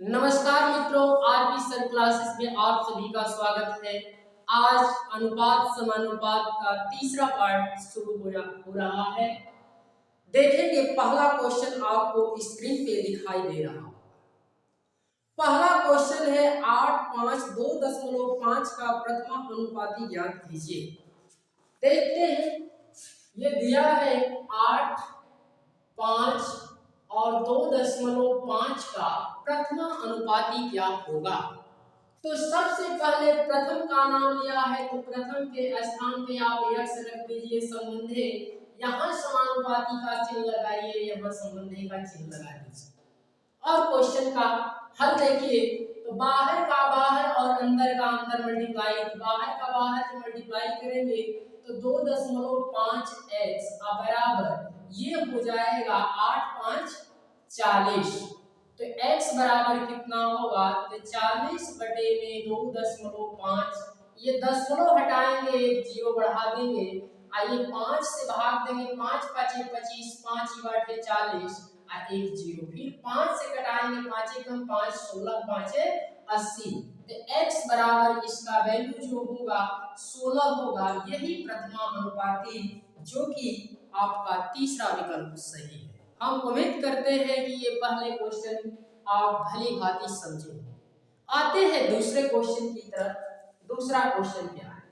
नमस्कार मित्रों, आज भी सर क्लासेस में आप सभी का स्वागत है। आज अनुपात समानुपात का तीसरा पार्ट शुरू हो रहा है। देखेंगे पहला क्वेश्चन आपको स्क्रीन पे दिखाई दे रहा है। पहला क्वेश्चन है 8, 5, 2.5 का प्रथमा अनुपाती ज्ञात कीजिए। देखते हैं, ये दिया है 8, 5 और 2.5 का प्रथमा अनुपाती क्या होगा। तो सबसे पहले प्रथम का नाम लिया है, तो प्रथम के स्थान पे आप x रख दीजिए संबंधे, यहाँ समानुपाती का चिन्ह लगाइए, यहाँ संबंधे का चिन्ह लगा दीजिए। और क्वेश्चन का हल देखिए, तो बाहर का बाहर और अंदर का अंदर मल्टीप्लाई, बाहर का बाहर से मल्टीप्लाई करेंगे तो 2.5x बराबर ये हो जाएगा 8, 5, 40। तो x बराबर कितना होगा, तो 40 बटे में 2.5, ये दशमलव हटाएंगे, एक जीरो बढ़ा देंगे, आइए 5 से भाग देंगे, 5 5 25, 5 बाटे 40 और एक जीरो, फिर 5 से कटाएंगे, 5 कम 5, 16 5 80। तो x बराबर इसका वैल्यू जो होगा 16 होगा। यही प्रथमा अनुपाती जो कि आपका तीसरा विकल्प सही है। हम उम्मीद करते हैं कि ये पहले क्वेश्चन आप भली भांति समझे। आते हैं दूसरे क्वेश्चन की तरफ। दूसरा क्वेश्चन क्या है?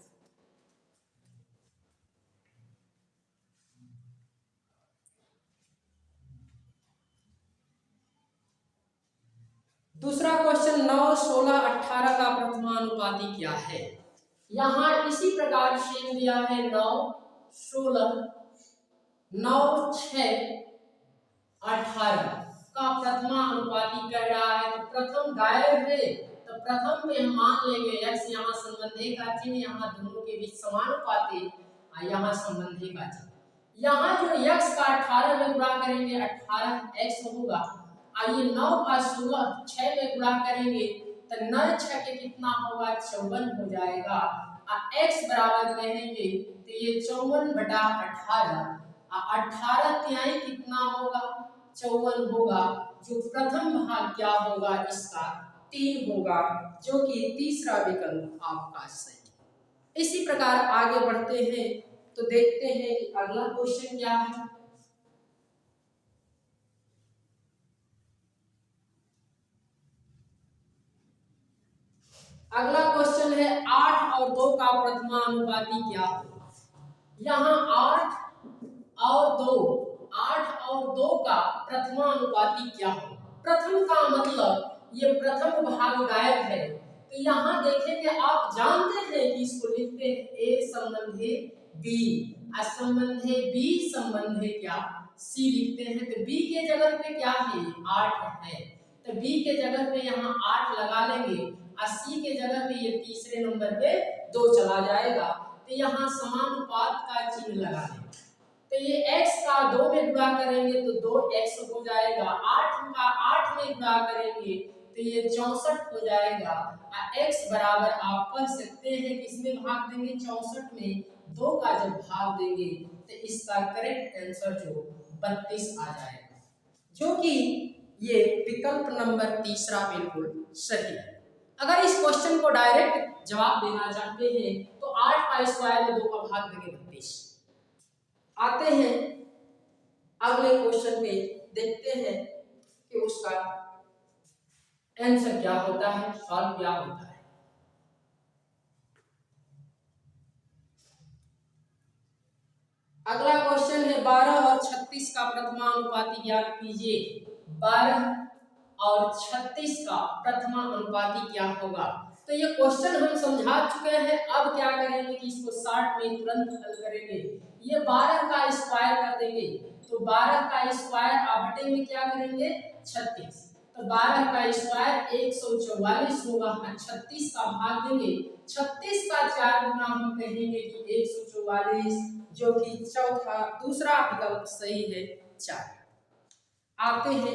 दूसरा क्वेश्चन 9, 16, 18 का प्रथमानुपाती क्या है। यहाँ इसी प्रकार से दिया है 9, 16, 9, 6, 18 का प्रथमानुपाती कह रहा है। तो प्रथम गायब है, तो प्रथम में हम मान लेंगे x, यहाँ संबंधे का चिन्ह, यहाँ दोनों के बीच समानुपाती, यहाँ संबंधे का चिन्ह। यहाँ जो x का 18 में गुणा करेंगे 18x होगा। आइए 9 का 16 6 में गुणा करेंगे तो 9 6 के कितना होगा, 54 हो जाएगा। x बराबर कहेंगे तो ये 54 बटा 18, 18 तिहाई कितना होगा, 54 होगा। जो प्रथम भाग क्या होगा इसका 3 होगा, जो कि तीसरा विकल्प आपका सही है। इसी प्रकार आगे बढ़ते हैं तो देखते हैं कि अगला क्वेश्चन क्या है। अगला क्वेश्चन है 8 और 2 का प्रथमानुपाती क्या होगा। यहाँ 8 और 2 का प्रथमानुपाती क्या होगा। प्रथम का मतलब ये प्रथम भाग गायब है, तो यहाँ देखेंगे, आप जानते हैं कि इसको लिखते हैं a संबंधे b, असंबंधे b संबंधे क्या c लिखते हैं। तो b के जगह पे क्या है, 8 है, तो b के जगह पे यहाँ 8 लगा लेंगे, 80 के जगह पे ये तीसरे नंबर पे 2 चला जाएगा, तो यहाँ समानुपात का चिन्ह लगा देंगे। तो ये x का 2 में गुणा करेंगे तो 2x हो जाएगा, 8 का 8 में गुणा करेंगे तो ये 64 हो जाएगा। x बराबर आप पढ़ सकते हैं किसमें भाग देंगे, 64 में 2 का जब भाग देंगे तो इसका करेक्ट आंसर जो 32 आ जाएगा, जो कि ये विकल्प नंबर तीसरा बिल्कुल सही है। अगर इस क्वेश्चन को डायरेक्ट जवाब देना चाहते हैं तो 8 का स्क्वायर में 2 का भाग देंगे 32। आते हैं अगले क्वेश्चन पे, देखते हैं कि उसका आंसर क्या होता है, सॉल्व क्या होता है। अगला क्वेश्चन है 12 और 36 का प्रथमानुपाती ज्ञात कीजिए। 12 और 36 का प्रथमानुपाती क्या होगा। तो ये क्वेश्चन हम समझा चुके हैं, अब क्या करेंगे कि इसको शॉर्ट में तुरंत हल करेंगे। ये 12 का स्क्वायर कर देंगे, तो 12 का स्क्वायर बटे में क्या करेंगे 36, तो 12 का स्क्वायर 144 होगा, 36 का भाग देंगे, 36 का 4 गुना हम कहेंगे कि 144, जो कि दूसरा विकल्प सही है 4। आते हैं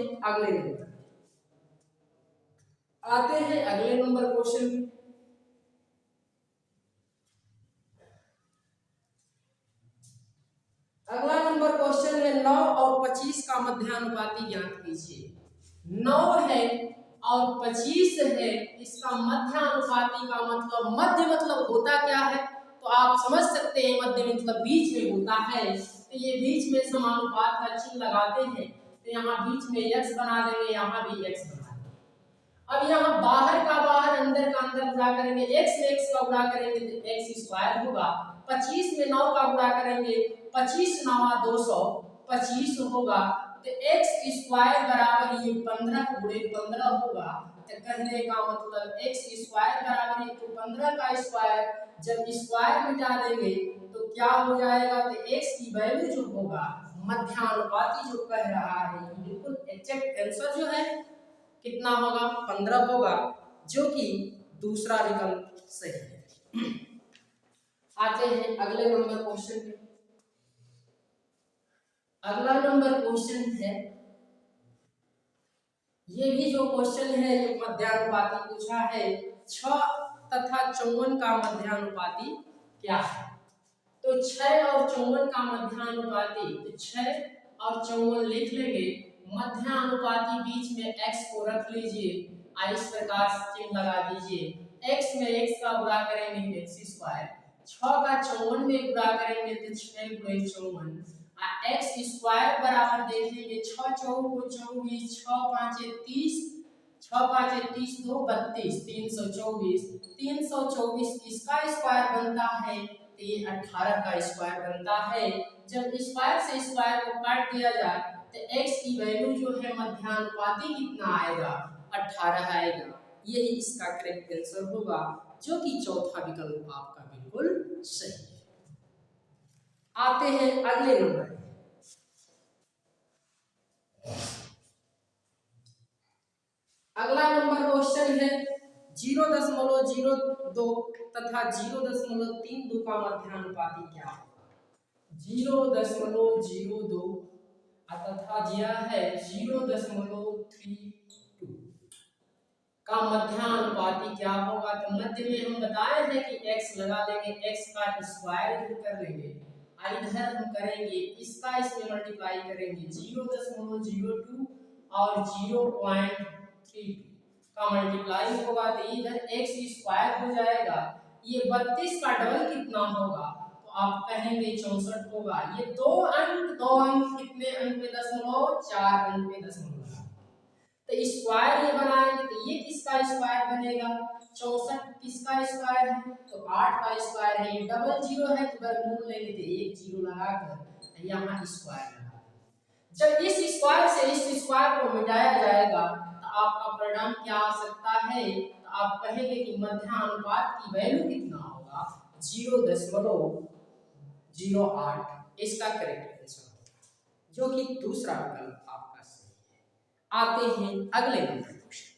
अगले नंबर क्वेश्चन में। अगला नंबर क्वेश्चन है 9 और 25 का मध्यानुपाती ज्ञात कीजिए। 9 है और 25 है, इसका मध्यानुपाती का मतलब मध्य मतलब होता क्या है, तो आप समझ सकते हैं मध्य मतलब बीच में होता है। तो ये बीच में समानुपात का चिन्ह लगाते हैं, तो यहाँ बीच में x बना देंगे, यहाँ भी x बना देंगे। अब यहाँ बाहर का बाहर अंदर का अंदर गुणा करेंगे, x में x का गुणा करेंगे तो x स्क्वायर होगा, 25 में 9 का गुणा करेंगे, 25 9 225 होगा, तो x स्क्वायर बराबर ये 15 गुणे 15 होगा। तो कहने का मतलब x स्क्वायर बराबर ये तो 15 का स्क्वायर, जब स्क्वायर मिटा देंगे तो क्या हो जाएगा, तो x की वैल्यू जो होगा मध्यानुपाती जो कह रहा है, बिल्कुल एग्जैक्ट आंसर जो है कितना होगा, 15 होगा, जो कि दूसरा विकल्प सही है। आते हैं अगले नंबर क्वेश्चन पे। अगला नंबर क्वेश्चन है, ये भी जो क्वेश्चन है ये मध्यानुपाती पूछा है, 6 तथा 54 का मध्यानुपाती क्या है। तो 6 और 54 का मध्यानुपाती, तो 6 और 54 लिख लेंगे, मध्यानुपाती बीच में x को रख लीजिए, इस प्रकार चिन्ह लगा दीजिए, x में x का गुणा करेंगे x स्क्वायर, 6 का 54 में गुणा करेंगे तो 6 गुणे 54, x स्क्वायर बराबर देखेंगे 6 चौक 24, 6 5 30, 6 5 30 2 32, 324, 324 इसका स्क्वायर बनता है, तो ये 18 का स्क्वायर बनता है। जब स्क्वायर से स्क्वायर को काट दिया जाए तो x की वैल्यू जो है मध्यानुपाती कितना आएगा, 18 आएगा। यही इसका करेक्ट आंसर होगा, जो कि चौथा विकल्प आपका बिल्कुल सही है। आते हैं अगले नंबर। अगला नंबर क्वेश्चन है 0.02 तथा 0.32 का मध्यानुपाती क्या होगा। 0.02 तथा यह है 0.32 का मध्यानुपाती क्या होगा। तो मध्य में हम बताए हैं कि x लगा लेंगे, x का स्क्वायर कर लेंगे, इधर हम करेंगे इसका इसमें मल्टीप्लाई करेंगे, 0.02 और 0.32 का मल्टीप्लाई होगा तो इधर x स्क्वायर हो जाएगा। ये 32 का डबल कितना होगा, तो आप कहेंगे 64 होगा। ये दो अंक कितने अंक पे दशमलव, 4 अंक पे दशमलव, तो स्क्वायर ये बनाएंगे तो ये किसका स्क्वायर बनेगा, 64 किसका स्क्वायर है, तो 8 का स्क्वायर है। ये डबल जीरो है तो वर्गमूल लेंगे तो एक जीरो लगाकर यहाँ स्क्वायर लगा। जब इस स्क्वायर से इस स्क्वायर को मिटाया जाएगा तो आपका परिणाम क्या आ सकता है, तो आप कहेंगे कि मध्यानुपात की वैल्यू कितना होगा, 0.08, इसका करेक्ट आंसर होगा, जो कि दूसरा विकल्प आपका सही है। आते हैं अगले नंबर क्वेश्चन।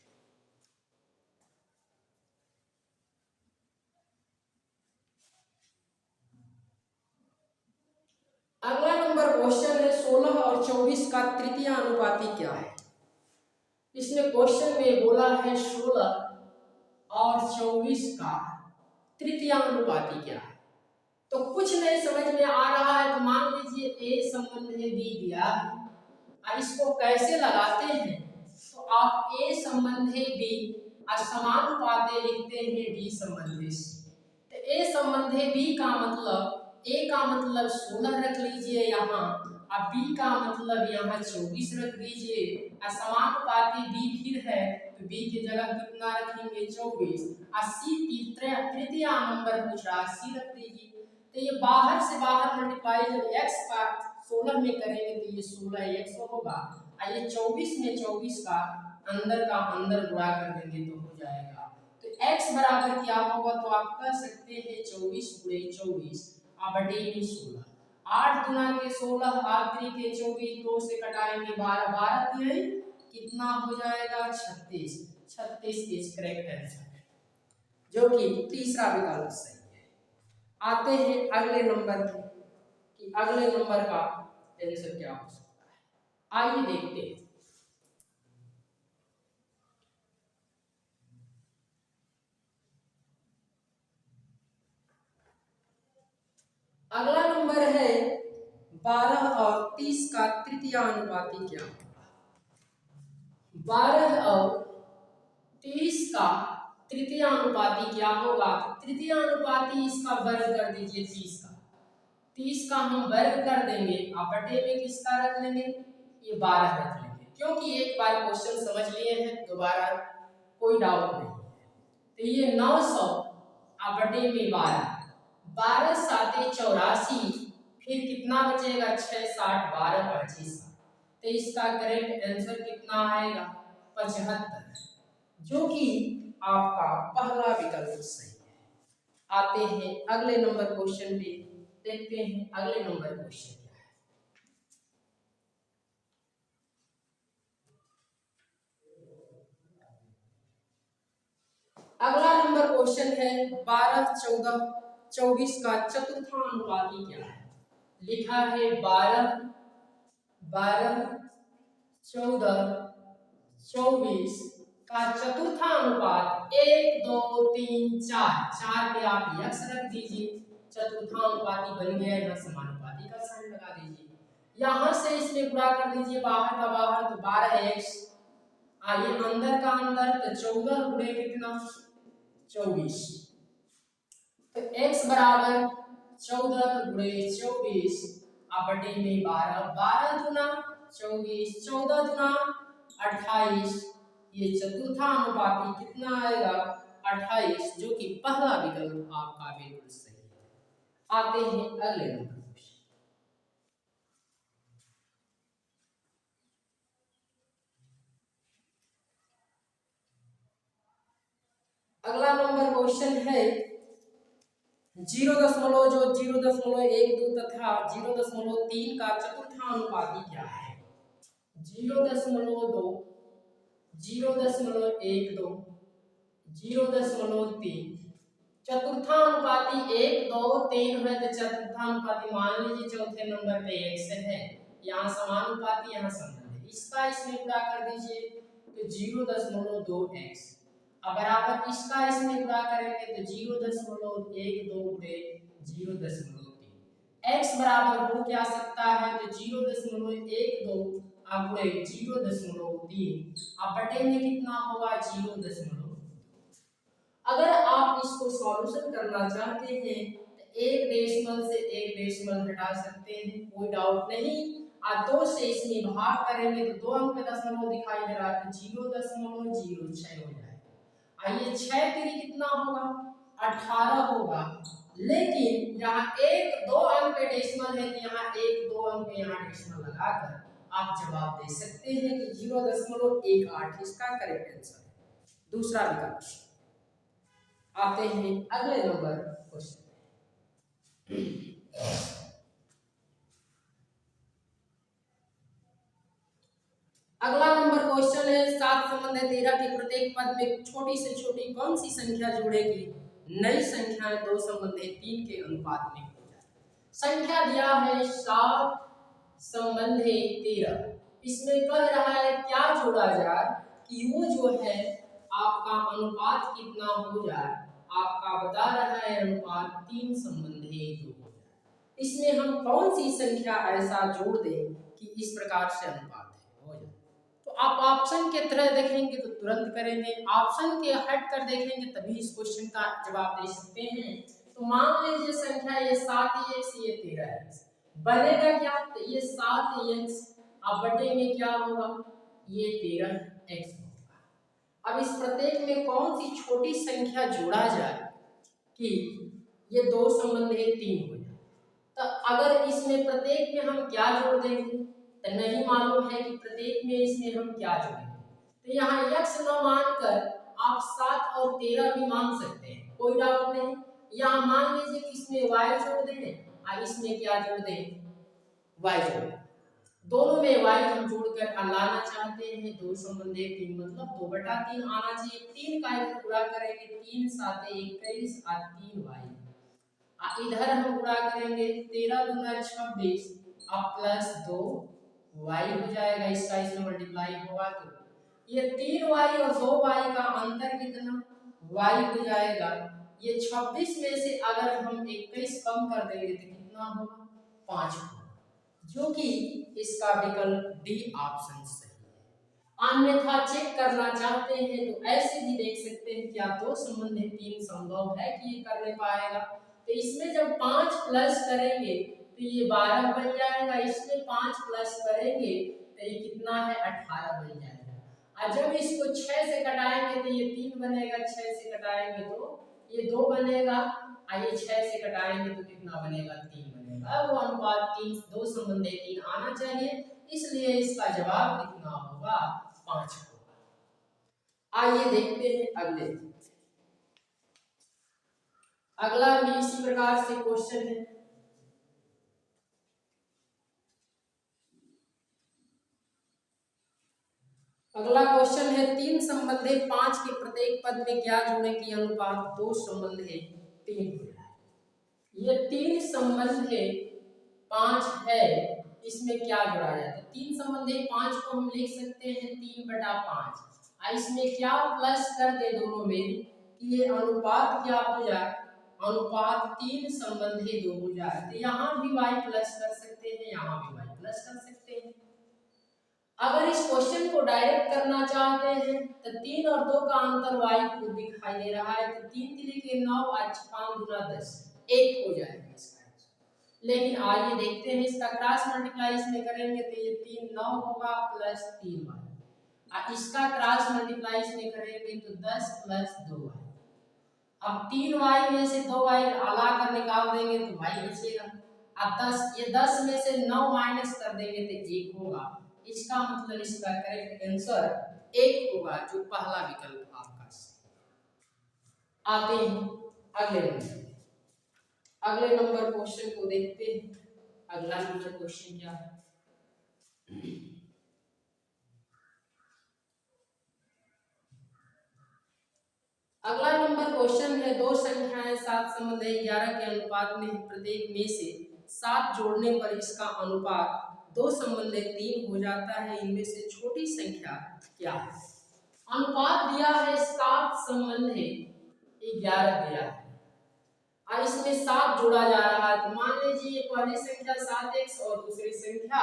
अगला नंबर क्वेश्चन है 16 और 24 का तृतीय अनुपाती क्या है। इसमें क्वेश्चन में बोला है 16 और 24 का तृतीय अनुपाती क्या है। तो कुछ नहीं समझ में आ रहा है तो मान लीजिए ए संबंध है बी दिया है, इसको कैसे लगाते हैं, तो आप ए संबंध है बी समानुपाते लिखते हैं बी संबंधी से। तो ए संबंध है बी का मतलब, ए का मतलब 16 रख लीजिए यहाँ, अब बी का मतलब यहाँ 24 रख दीजिए, समानुपाती बी फिर है तो बी की जगह कितना रखेंगे 24, सी तृतीय नंबर पूछ रहा, सी रख दीजिए। तो ये बाहर से बाहर मल्टीप्लाई जब x का 16 में करेंगे तो ये 16x होगा, और ये 24 में 24 का अंदर गुणा कर देंगे तो हो जाएगा। तो x बराबर क्या होगा, तो आप कह सकते हैं 24 गुणे 24 बटे 16, 8 गुना के 16 आखिरी के 24, 2 से कटाएंगे 12, 12 तिहाई कितना हो जाएगा 36, 36 इज करेक्ट आंसर है, जो कि तीसरा विकल्प सही है। आते हैं अगले नंबर कि अगले नंबर का आंसर क्या हो सकता है, आइए देखते हैं। अगला नंबर है 12 और 30 का तृतीय अनुपाती क्या होगा। 12 और का तृतीय अनुपाती क्या होगा? तृतीय अनुपाती इसका वर्ग कर दीजिए 30 का। 30 का हम वर्ग कर देंगे, आप बटे में किसका रख लेंगे? ये 12 रख लेंगे, क्योंकि एक बार क्वेश्चन समझ लिए हैं, दोबारा कोई डाउट नहीं है। तो ये 900 आप बटे में 12, 12 साते 84, फिर कितना बचेगा? 6 60 12 25। तो इसका करेक्ट आंसर कितना आएगा? 75, जो कि आपका पहला विकल्प सही है। आते हैं अगले नंबर क्वेश्चन पे, देखते हैं अगले नंबर क्वेश्चन क्या है। अगला नंबर क्वेश्चन है 12 14 24 का चतुर्थानुपाती क्या है? लिखा है 12 12 14 24 का चतुर्थानुपात 1 2 3 4, 4 पे आप यक्स रख दीजिए, चतुर्थानुपाती बन गया। यहाँ समानुपाती का साइन लगा दीजिए, यहाँ से इसमें गुणा कर दीजिए, बाहर का बाहर तो 12x, आइए अंदर का अंदर, तो 14 गुणे कितना? 24। तो x बराबर 14 गुणे 24 बटे में 12, 12 गुना 24, 14 गुना 28, ये चतुर्थानुपाती कितना आएगा? 28, जो कि पहला विकल्प आपका बिल्कुल सही है। आते हैं अगले नंबर। अगला नंबर क्वेश्चन है 0.0 तथा 0.3 का चतुर्थानुपाती क्या है? 0.2 0.12 0.3, चतुर्थानुपाती 1 2 3 है, तो चतुर्थानुपाती मान लीजिए चौथे नंबर पे x है, यहाँ समानुपाती, यहाँ संबंध है, इसका इसमें गुणा कर दीजिए तो 0.2x, अब बराबर इसका इसमें गुणा करेंगे तो 0.12 गुणे 0.3, x बराबर हो क्या सकता है? तो 0.12 गुणे 0.3, अब बटे में कितना होगा? 0.2। अगर आप इसको सॉल्यूशन करना चाहते हैं तो एक डेसिमल से एक डेसिमल हटा सकते हैं, कोई डाउट नहीं। आप 2 से इसमें भाग करेंगे तो 2 अंक में दशमलव दिखाई दे रहा है, तो 0.06 हो जाएगा। आइए 6 3 कितना होगा? 18 होगा, लेकिन यहाँ 1 2 अंक पे डेसिमल है, तो यहाँ 1 2 अंक पे यहाँ डेसिमल लगाकर आप जवाब दे सकते हैं कि 0.18 इसका करेक्ट आंसर है, दूसरा विकल्प। आते हैं अगले नंबर क्वेश्चन। अगला नंबर क्वेश्चन है 7 संबंध 13 के प्रत्येक पद में छोटी से छोटी कौन सी संख्या जोड़ेगी? नई संख्याएं 2 संबंध 3 के अनुपात में हो जाए। संख्या दिया है 7 संबंध 13, इसमें कह रहा है क्या जोड़ा जाए कि वो जो है आपका अनुपात कितना हो जाए, आपका बता रहा है अनुपात 3 संबंधी 2 हो जाए। इसमें हम कौन सी संख्या ऐसा जोड़ दें कि इस प्रकार से अनुपात हो जाए? तो आप ऑप्शन के तरह देखेंगे तो तुरंत करेंगे, ऑप्शन के हट कर देखेंगे तभी इस क्वेश्चन का जवाब दे सकते हैं। तो मान लीजिए संख्या ये 7x ये 13x, बनेगा क्या? तो ये 7x अब बटे में क्या होगा? ये 13x। अब इस प्रत्येक में कौन सी छोटी संख्या जोड़ा जाए कि ये 2 संबंध 3 हो जाए? तो अगर इसमें प्रत्येक में हम क्या जोड़ देंगे तो नहीं मालूम है कि प्रत्येक में इसमें हम क्या जोड़ेंगे। तो यहाँ x न मानकर आप 7 और 13 भी मान सकते हैं, कोई डाउट नहीं। यहाँ मान लीजिए कि इसमें y जोड़ दें और इसमें क्या जोड़ दें? y जोड़ दें। दोनों में y हम जोड़कर लाना चाहते हैं 2 संबंध 3, मतलब 2/3 आना चाहिए। 3 का इधर गुणा करेंगे 3 7 21 और 3y, इधर हम गुणा करेंगे 13 दूना 26 और प्लस 2y हो जाएगा, इसका इसमें मल्टीप्लाई होगा तो ये 3y और 2y का अंतर कितना? y हो जाएगा। ये 26 में से अगर हम 21 कम कर देंगे तो कितना होगा? 5 होगा, जो कि इसका विकल्प डी ऑप्शन सही है। अन्यथा चेक करना चाहते हैं तो ऐसे भी देख सकते हैं क्या दो संबंध है, तीन संभव है कि ये कर ले पाएगा। तो इसमें जब 5 प्लस करेंगे तो ये 12 बन जाएगा, इसमें 5 प्लस करेंगे तो ये कितना है 18 बन जाएगा। और जब इसको 6 से घटाएंगे तो ये 3 बनेगा, 6 से घटाएंगे तो ये 2 बनेगा, और ये 6 से घटाएंगे तो कितना बनेगा 3 बनेगा। वो अनुपात 3, दो संबंध है 3 आना चाहिए, इसलिए इसका जवाब कितना होगा 5 होगा। आइए देखते हैं अगले। अगला भी इसी प्रकार से क्वेश्चन है। अगला क्वेश्चन है 3 संबंध है 5 के प्रत्येक पद में क्या जोड़े कि अनुपात 2 संबंध है 3 हो जाए। ये 3 संबंध है 5 है, इसमें क्या जोड़ा जाए तो 3 संबंध है 5 को हम लिख सकते हैं 3/5। इसमें क्या प्लस कर दे दोनों में कि ये अनुपात क्या हो जाए, अनुपात 3 संबंधी 2 हो जाए। तो यहाँ भी y प्लस कर सकते हैं, यहाँ भी y प्लस कर सकते हैं। अगर इस क्वेश्चन को डायरेक्ट करना चाहते हैं तो 3 और 2 का अंतर y को दिखाई दे रहा है, तो 3 3 के 9 आज 5 गुना 10 1 हो जाएगा इसका। लेकिन आइए देखते हैं इसका क्रॉस मल्टीप्लाई इसमें करेंगे तो ये 3 9 होगा प्लस 3y, और इसका क्रॉस मल्टीप्लाई इसमें करेंगे तो 10 प्लस 2y। अब 3y में से 2y हला कर निकाल देंगे तो y बचेगा। अब 10 ये 10 में से 9 माइनस कर देंगे तो 1 होगा। इसका मतलब इसका करेक्ट आंसर 1 होगा, जो पहला विकल्प आपका। आते हैं अगले नंबर। अगले नंबर क्वेश्चन को देखते हैं। अगला नंबर क्वेश्चन क्या है। अगला नंबर क्वेश्चन है दो संख्याएं 7 संबंध 11 के अनुपात में प्रत्येक में से 7 जोड़ने पर इसका अनुपात 2 संबंध 3 हो जाता है, इनमें से छोटी संख्या क्या है। अनुपात दिया है 7 संबंध 11 दिया है और इसमें 7 जोड़ा जा रहा है। तो मान लीजिए पहली संख्या 7x और दूसरी संख्या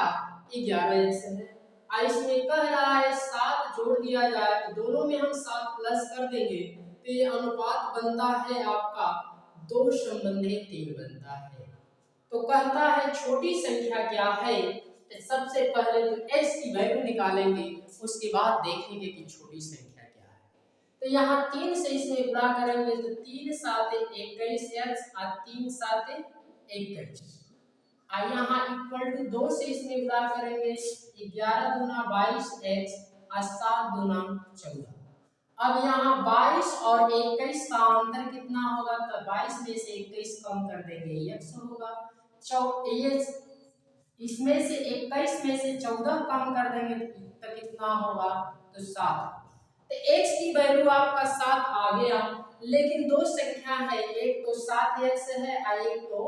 11x है और इसमें कह रहा है 7 जोड़ दिया जाए तो दोनों में हम 7 प्लस कर देंगे तो ये अनुपात बनता है आपका 2 संबंध 3 बनता है। तो कहता है छोटी संख्या क्या है, तो सबसे पहले तो x की वैल्यू निकालेंगे, उसके बाद देखेंगे कि छोटी संख्या क्या है। तो यहाँ 3 से इसमें गुणा करेंगे तो 3 7 21x और 3 7 21 और यहाँ इक्वल टू 2 से इसमें गुणा करेंगे 11 दूना 22x और 7 दूना 14। अब यहाँ 22 और 21 का अंतर कितना होगा, तो 22 में से 21 कम कर देंगे x होगा। इसमें से 21 में से 14 कम कर देंगे तो कितना होगा, तो 7। तो x की वैल्यू आपका 7 आ गया, लेकिन दो संख्या है, एक तो 7x है और एक तो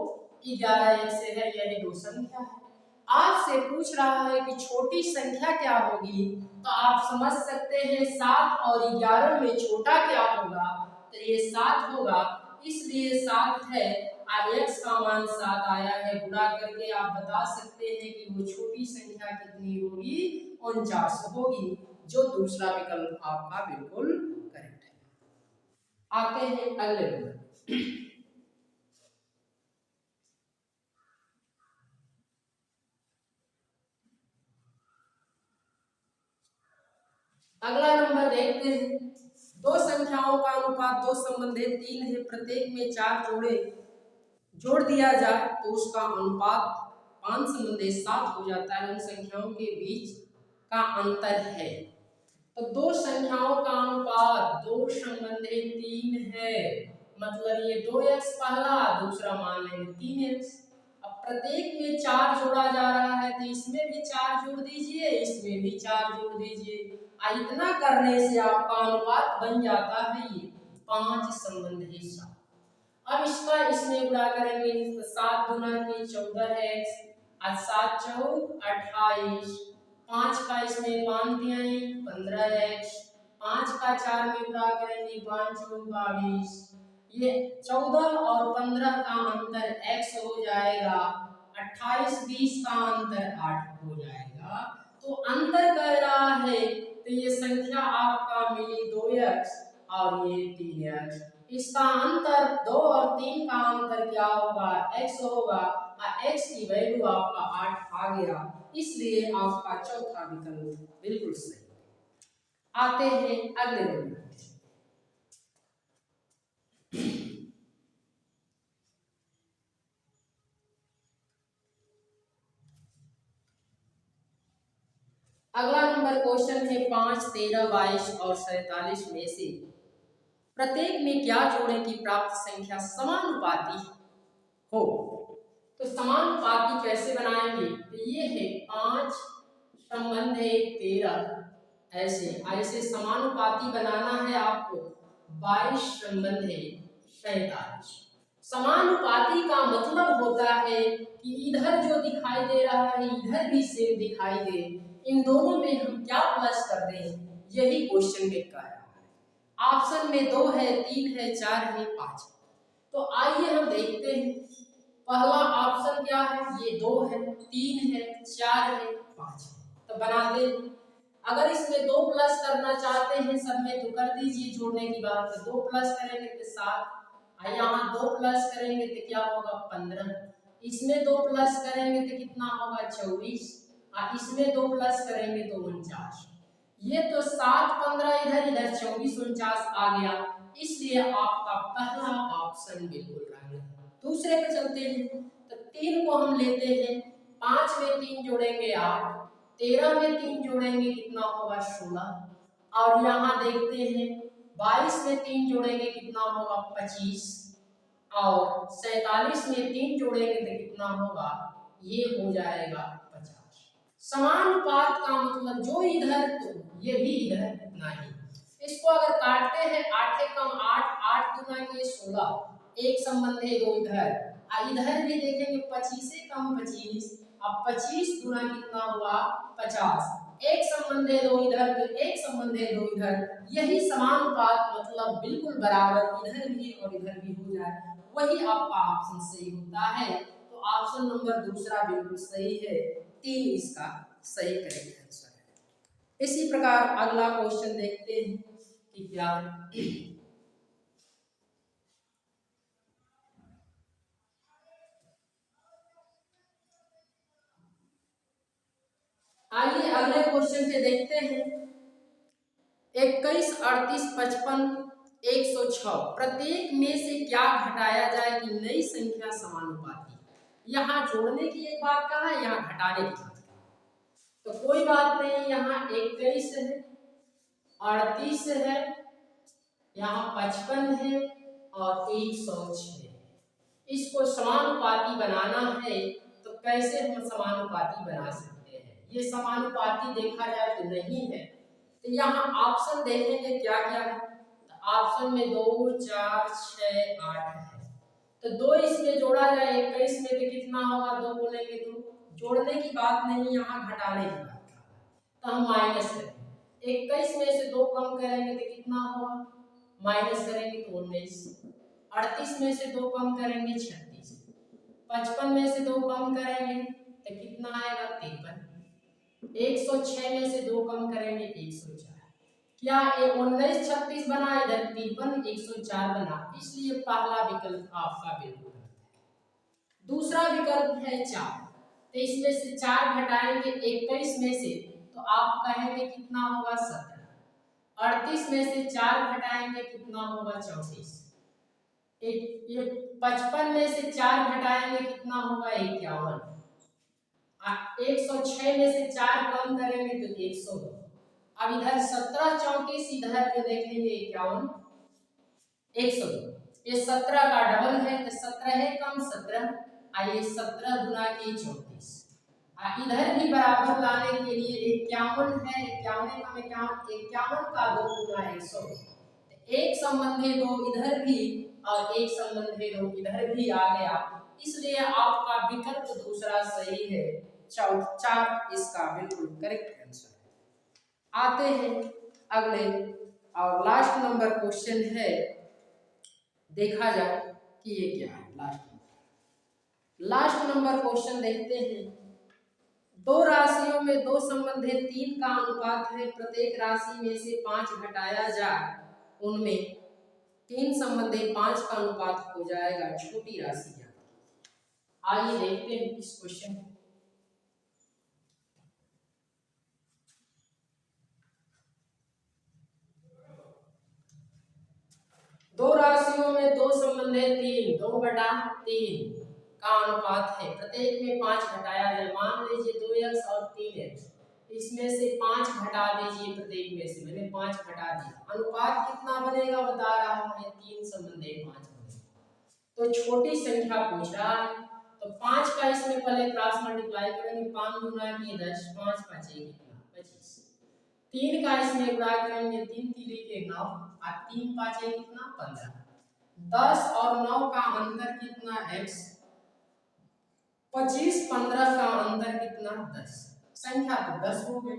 11x है, यही दो संख्या है। आपसे पूछ रहा है कि छोटी संख्या क्या होगी, तो आप समझ सकते हैं 7 और 11 में छोटा क्या होगा, तो ये 7 होगा, इसलिए 7 है और x का मान 7 आया है। गुणा करके आप बता सकते हैं कि वो छोटी संख्या कितनी होगी, 49 होगी, जो दूसरा विकल्प आपका बिल्कुल करेक्ट है। आते हैं अगले नंबर। अगला नंबर देखते हैं। दो संख्याओं का अनुपात 2 संबंध 3 है, प्रत्येक में 4 जोड़ दिया जाए तो उसका अनुपात 5 संबंध 7 हो जाता है। उन संख्याओं के बीच का अंतर है। तो दो संख्याओं का अनुपात 2 संबंध 3 है, मतलब ये 2x पहला, दूसरा मान लेंगे 3x। अब प्रत्येक में 4 जोड़ा जा रहा है तो इसमें भी 4 जोड़ दीजिए, इसमें भी 4 जोड़ दीजिए। इतना करने से आपका अनुपात बन जाता है ये 5 संबंध 7। अब इसका इसमें गुणा करेंगे तो 7 गुना के 14x और 7 चौक 28, 5 का इसमें 5 तिहाई 15x, 5 का 4 में गुणा करेंगे 5 चौक 22, ये 14 और 15 का अंतर x हो जाएगा, 28 20 का अंतर 8 हो जाएगा। तो अंतर कह रहा है तो ये संख्या आपका मिली 2x और ये 3x। इसका अंतर 2 और 3 का अंतर क्या होगा, x होगा। x की वैल्यू आपका 8 आ गया, इसलिए आपका चौथा विकल्प बिल्कुल सही। आते हैं अगले नंबर। अगला नंबर क्वेश्चन है 5, 13, 22 और 47 में से प्रत्येक में क्या जोड़ें कि प्राप्त संख्या समानुपाती हो। तो समानुपाती कैसे बनाएंगे, तो ये है 5 संबंध है 13, ऐसे ऐसे समानुपाती बनाना है आपको। 22 संबंध है 47। समानुपाती का मतलब होता है कि इधर जो दिखाई दे रहा है इधर भी सेम दिखाई दे, इन दोनों में हम क्या प्लस कर दें, यही क्वेश्चन में कह रहा है। ऑप्शन में 2 है, 3 है, 4 है, 5। तो आइए हम देखते हैं। पहला ऑप्शन क्या है, ये 2 है, 3 है, 4 है, 5 है। तो बना दे। अगर इसमें 2 प्लस करना चाहते हैं सब में तो कर दीजिए, जोड़ने की बात। तो 2 प्लस करेंगे तो 7, यहाँ 2 प्लस करेंगे तो क्या होगा 15, इसमें 2 प्लस करेंगे तो कितना होगा 24, और इसमें 2 प्लस करेंगे तो 49। ये तो 7 15 इधर इधर 24 49 आ गया, इसलिए आपका पहला ऑप्शन बिल्कुल राइट है। दूसरे पे चलते हैं। तो 3 को हम लेते हैं, 5 में 3 जोड़ेंगे 8, 13 में 3 जोड़ेंगे कितना होगा 16, और यहाँ देखते हैं 22 में 3 जोड़ेंगे कितना होगा 25, और 47 में 3 जोड़ेंगे तो कितना होगा, ये हो जाएगा 50। समानुपात का मतलब जो इधर तो ये भी इधर इतना ही। इसको अगर काटते हैं 8 से कम 8, 8 गुना के 16, एक संबंध है 2 इधर, और इधर भी देखेंगे 25 से कम 25, अब 25 गुना कितना हुआ 50, एक संबंध है 2 इधर तो एक संबंध है 2 इधर, यही समानुपात मतलब बिल्कुल बराबर इधर भी और इधर भी हो जाए, वही आपका ऑप्शन सही होता है। तो ऑप्शन नंबर दूसरा बिल्कुल सही है, 3 इसका सही करेक्ट आंसर है। इसी प्रकार अगला क्वेश्चन देखते हैं कि क्या है। आइए अगले क्वेश्चन से देखते हैं। 21, 38, 55, 106 प्रत्येक में से क्या घटाया जाए कि नई संख्या समानुपाती। यहाँ जोड़ने की एक बात कहा है, यहाँ घटाने की बात कहा, तो कोई बात नहीं। यहाँ 21 है, 38 है, यहाँ 55 है और 106 है। इसको समानुपाती बनाना है तो कैसे हम समानुपाती बना सकते हैं, ये समानुपाती देखा जाए तो नहीं है। तो यहाँ ऑप्शन देखेंगे क्या क्या है। तो ऑप्शन में 2, 4, 6, 8 है। तो 2 इसमें जोड़ा जाए 21 में तो कितना होगा, 2 बोलेंगे तो जोड़ने की बात नहीं, यहाँ घटाने की बात है। तो हम माइनस करेंगे, 21 में से 2 कम करेंगे तो कितना होगा, माइनस करेंगे तो 19, 38 में से 2 कम करेंगे 36, 55 में से 2 कम करेंगे तो कितना आएगा 53, 106 में से 2 कम करेंगे 104। क्या ये 19 36 बना, इधर 53 104 बना, इसलिए पहला विकल्प आपका बिल्कुल गलत है। दूसरा विकल्प है 4, तो इसमें से 4 घटाएंगे 21 में से तो आप कहेंगे कितना होगा 17, 38 में से 4 घटाएंगे कितना होगा 34, 55 में से 4 घटाएंगे कितना होगा 51, 106 में से 4 कम करेंगे तो 102। अब इधर 17 34 इधर जो देखेंगे 51 102, ये 17 का डबल है तो 17 है कम 17, आइए 17 गुना के 34, इधर भी बराबर लाने के लिए 51 है, 51 कम 51 का 2 गुना 100, एक संबंध है 2 इधर भी और एक संबंध है 2 इधर भी आ गया, इसलिए आपका विकल्प दूसरा सही है, 4 इसका बिल्कुल करेक्ट आंसर है। आते हैं अगले और लास्ट नंबर क्वेश्चन है, देखा जाए कि ये क्या है। लास्ट नंबर क्वेश्चन देखते हैं। दो राशियों में दो संबंध है, 3 का अनुपात है, प्रत्येक राशि में से 5 घटाया जाए, उनमें 3 संबंध है, 5 का अनुपात हो जाएगा, छोटी राशि है। आइए देखते हैं इस क्वेश्चन को। दो राशियों में दो संबंध है, 3, 2/3 का अनुपात है, प्रत्येक में 5 घटाया जाए। मान लीजिए 2x और 3x, इसमें से 5 घटा दीजिए, प्रत्येक में से मैंने 5 घटा दिया, अनुपात कितना बनेगा बता रहा है, 3 संबंध है 5 बनेगा। तो छोटी संख्या पूछ रहा है, तो 5 का इसमें पहले क्रॉस मल्टीप्लाई करेंगे, 5 गुना किए 10, 5 5 कितना 25, 3 का इसमें गुणा करेंगे, 3 3 के 9 और 3 5 कितना 15, 10 और 9 का अंतर कितना x, 25 15 का अंतर कितना 10, संख्या तो 10 हो गई।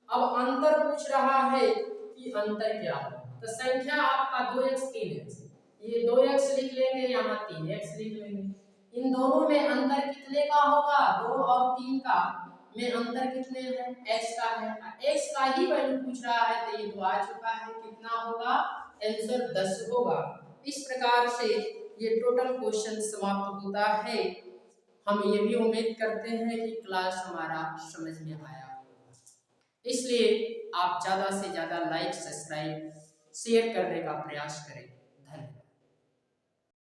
अब अंतर पूछ रहा है कि अंतर क्या हो, तो संख्या आपका 2x 3x, ये 2x लिख लेंगे, यहाँ 3x लिख लेंगे। इन दोनों में अंतर कितने का होगा, 2 और 3 का में अंतर कितने है, x का है, x का ही वैल्यू पूछ रहा है, तो ये तो आ चुका है, कितना होगा, आंसर 10 होगा। इस प्रकार से ये टोटल क्वेश्चन समाप्त होता है। हम ये भी उम्मीद करते हैं कि क्लास हमारा समझ में आया होगा, इसलिए आप ज़्यादा से ज़्यादा लाइक, सब्सक्राइब, शेयर करने का प्रयास करें।